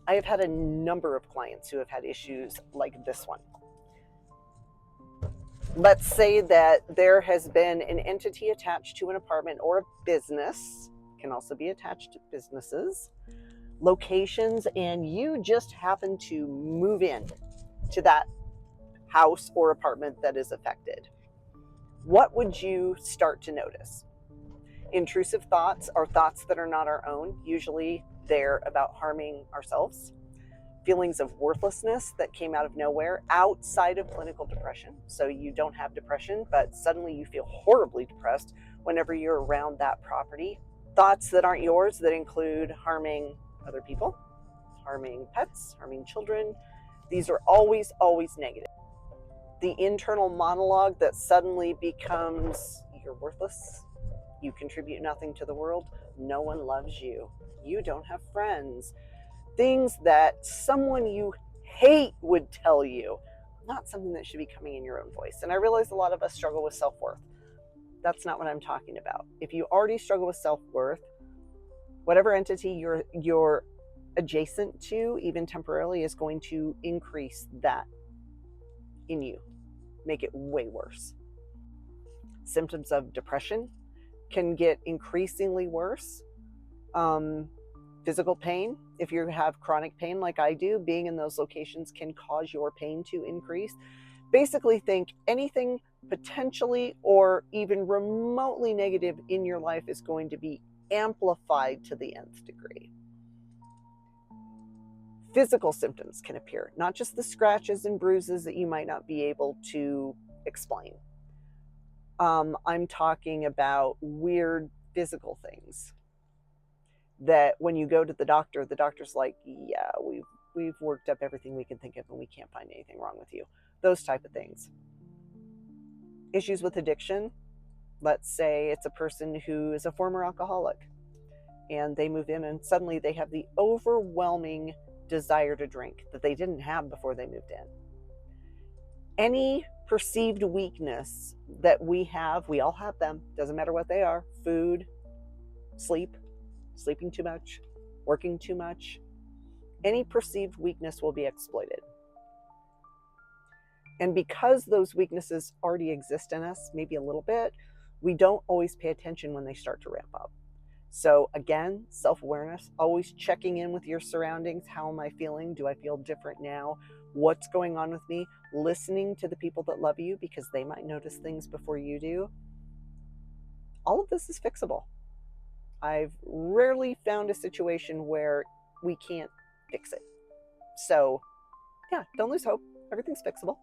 I have had a number of clients who have had issues like this one. Let's say that there has been an entity attached to an apartment or a business, can also be attached to businesses, locations, and you just happen to move in to that house or apartment that is affected. What would you start to notice? Intrusive thoughts are thoughts that are not our own. Usually they're about harming ourselves. Feelings of worthlessness that came out of nowhere outside of clinical depression. So you don't have depression, but suddenly you feel horribly depressed whenever you're around that property. Thoughts that aren't yours that include harming other people, harming pets, harming children. These are always, always negative. The internal monologue that suddenly becomes, you're worthless, you contribute nothing to the world, no one loves you, you don't have friends. Things that someone you hate would tell you, not something that should be coming in your own voice. And I realize a lot of us struggle with self-worth. That's not what I'm talking about. If you already struggle with self-worth, whatever entity you're adjacent to, even temporarily, is going to increase that in you, make it way worse. Symptoms of depression can get increasingly worse. Physical pain, if you have chronic pain like I do, being in those locations can cause your pain to increase. Basically, think anything potentially or even remotely negative in your life is going to be amplified to the nth degree. Physical symptoms can appear, not just the scratches and bruises that you might not be able to explain. I'm talking about weird physical things that when you go to the doctor's like, yeah, we've worked up everything we can think of and we can't find anything wrong with you. Those type of things. Issues with addiction. Let's say it's a person who is a former alcoholic and they move in and suddenly they have the overwhelming desire to drink that they didn't have before they moved in. Any perceived weakness that we have, we all have them, doesn't matter what they are: food, sleep, sleeping too much, working too much. Any perceived weakness will be exploited. And because those weaknesses already exist in us, maybe a little bit, we don't always pay attention when they start to ramp up. So again, self-awareness, always checking in with your surroundings. How am I feeling? Do I feel different now? What's going on with me? Listening to the people that love you because they might notice things before you do. All of this is fixable. I've rarely found a situation where we can't fix it. So yeah, don't lose hope. Everything's fixable.